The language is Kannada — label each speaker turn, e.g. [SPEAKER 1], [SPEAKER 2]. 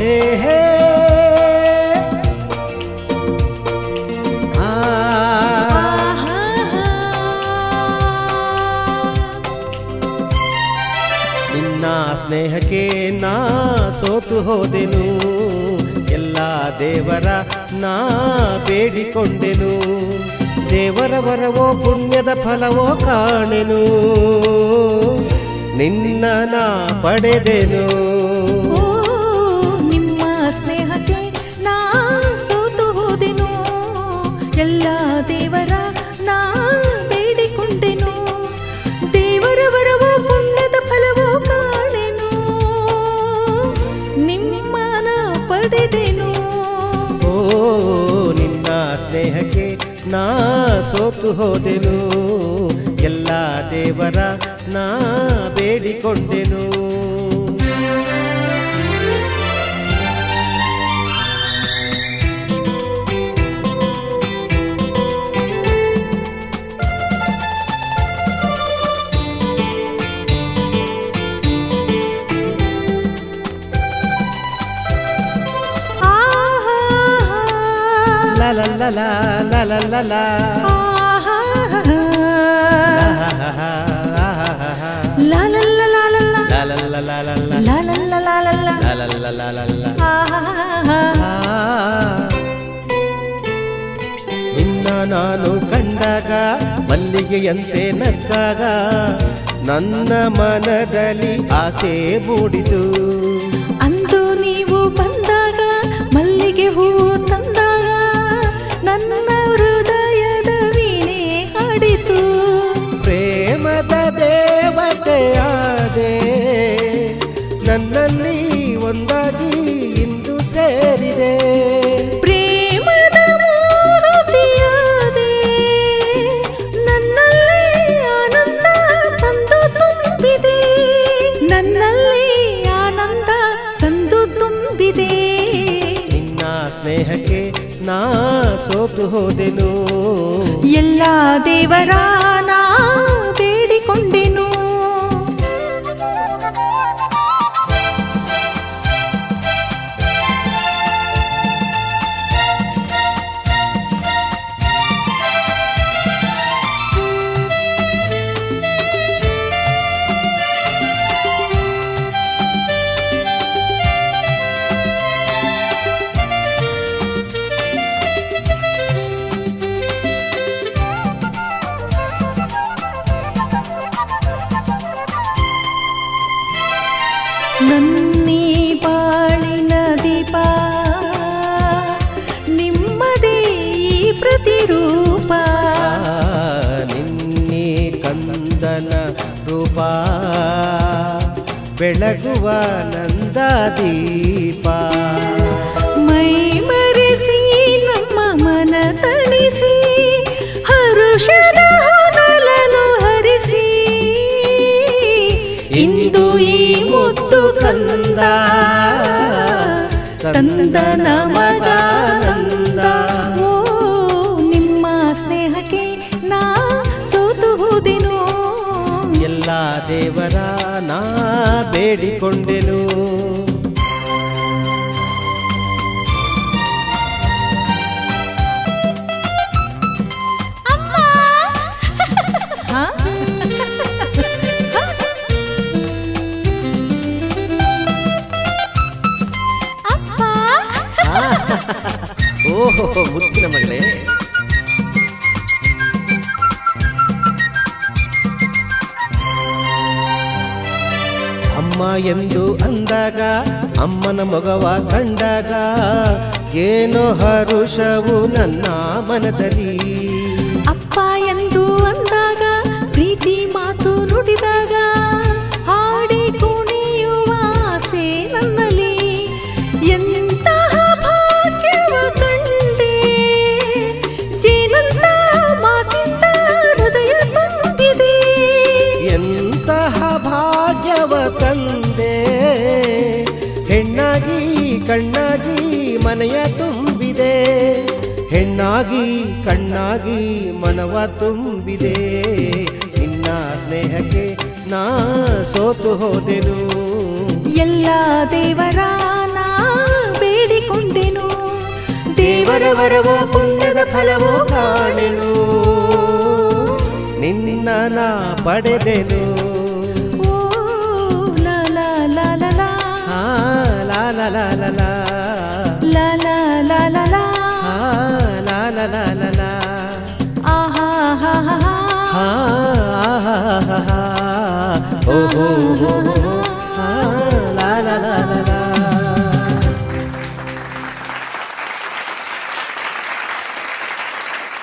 [SPEAKER 1] ಹೇ ನಿನ್ನ ಸ್ನೇಹಕ್ಕೆ ನಾ ಸೋತು ಹೋದೆನು, ಎಲ್ಲ ದೇವರ ನಾ ಬೇಡಿಕೊಂಡೆನು, ದೇವರ ವರವೋ ಪುಣ್ಯದ ಫಲವೋ ಕಾಣೆನು, ನಿನ್ನ ನಾ ಪಡೆದೆನು.
[SPEAKER 2] ನಿಮ್ಮ ಸ್ನೇಹಕ್ಕೆ ನಾ ಸೋತು ಹೋದೆನು, ಎಲ್ಲ ದೇವರ ನಾ ಬೇಡಿಕೊಂಡೆನು, ದೇವರ ವರವೋ ಪುಣ್ಯದ ಫಲವೋ ಕಾಣೆನು, ನಿಮ್ಮ ನಾ ಪಡೆದೆನು.
[SPEAKER 1] ಓ ನಿನ್ನ ಸ್ನೇಹಕ್ಕೆ ನಾ ಸೋತು ಹೋದೆನು, ಎಲ್ಲ ದೇವರ ನಾ ಬೇಡಿಕೊಂಡೆನು. La la la la la la la la ನಿನ್ನ ನಾನು ಕಂಡಾಗ ಮಲ್ಲಿಗೆಯಂತೆ ನಕ್ಕಾಗ ನನ್ನ ಮನದಲ್ಲಿ ಆಸೆ ಮೂಡಿತು,
[SPEAKER 2] ಅಂದು ನೀವು ಬಂದಾಗ ಮಲ್ಲಿಗೆ ಹೂವು ತಂದಾಗ ನನ್ನ ಹೃದಯದ ವೀಣೆ ಹಾಡಿತು,
[SPEAKER 1] ಪ್ರೇಮದ ದೇವತೆಯಾದೆ ನನ್ನಲ್ಲಿ ಒಂದಾಗಿ ಇಂದು ಸೇರಿದೆ,
[SPEAKER 2] ಪ್ರೇಮದ ಮೂರ್ತಿಯಾದೆ ನನ್ನಲ್ಲಿ ಆನಂದ ತಂದು ತುಂಬಿದೆ, ನನ್ನಲ್ಲಿ ಆನಂದ ತಂದು ತುಂಬಿದೆ.
[SPEAKER 1] ನಿನ್ನ ಸ್ನೇಹಕ್ಕೆ ನಾ ಸೋತು ಹೋದೆನು,
[SPEAKER 2] ಎಲ್ಲ ದೇವರ ನಾ ಬೇಡಿಕೊಂಡೆನು. ನನ್ನಿ ಬಾಳಿನ ದೀಪ ನಿಮ್ಮದೇ ಪ್ರತಿರೂಪ,
[SPEAKER 1] ನಿನ್ನೆ ಕಂದನ ರೂಪ ಬೆಳಗುವ ನಂದ ದೀಪ,
[SPEAKER 2] ಮೈ ಮರೆಸಿ ನಮ್ಮ ಮನ ತಣಿಸಿ ಹರುಷದ ಹೊನಲನು ಹರಿಸಿ, ಇಂದು ಈ ಮುದ್ದು ಕಂದ ತಂದ ನಮಗಾನಂದ. ಓ ನಿಮ್ಮ ಸ್ನೇಹಕ್ಕೆ ನಾ ಸೋತು ಹೋದೆನು,
[SPEAKER 1] ಎಲ್ಲ ದೇವರ ನಾ ಬೇಡಿಕೊಂಡೆನು. ಓಹೋ ಮುತ್ತಿನ ಮಗಳೇ, ಅಮ್ಮ ಎಂದು ಅಂದಾಗ ಅಮ್ಮನ ಮೊಗವ ಕಂಡಾಗ ಏನೋ ಹರುಷವು ನನ್ನ ಮನದಲ್ಲಿ,
[SPEAKER 2] ಅಪ್ಪ ಎಂದು ಅಂದಾಗ ಪ್ರೀತಿ ಮಾತು ನುಡಿದಾಗ ಹಾಡಿ ಕುಣಿಯುವ ಆಸೆ ನನ್ನಲ್ಲಿ, ಎಂತಹ ಭಾಗ್ಯವ ಕಂಡೆ ಜೇನಂತ ಮಾತಿಂದ ಹೃದಯ ತುಂಬಿದೆ,
[SPEAKER 1] ಎಂತಹ ಭಾಗ್ಯವ ತಂದೆ ಹೆಣ್ಣಾಗಿ ಕಣ್ಣಾಗಿ ಮನೆಯ ತುಂಬಿದೆ, ಹೆಣ್ಣಾಗಿ ಕಣ್ಣಾಗಿ ಮನವ ತುಂಬಿದೆ, ನಿನ್ನ ಸ್ನೇಹಕ್ಕೆ ನಾ ಸೋತು ಹೋದೆನು,
[SPEAKER 2] ಎಲ್ಲ ದೇವರ ನಾ
[SPEAKER 1] ವರವರವೋ ಪುಣ್ಯದ ಫಲವೋ ಕಾಣೆನು ನಿನ್ನ ನಾ ಪಡೆದೆನು
[SPEAKER 2] ಓ ಲಾ ಲಾ ಲಾ ಲಾ ಲಾ
[SPEAKER 1] ಹಾ ಲಾ ಲಾ ಲಾ ಲಾ ಲಾ
[SPEAKER 2] ಲಾ ಲಾ ಲಾ ಲಾ ಲಾ
[SPEAKER 1] ಹಾ ಲಾ ಲಾ ಲಾ ಲಾ ಲಾ
[SPEAKER 2] ಆಹಾ ಹಾ ಹಾ ಹಾ
[SPEAKER 1] ಹಾ ಓಹೋ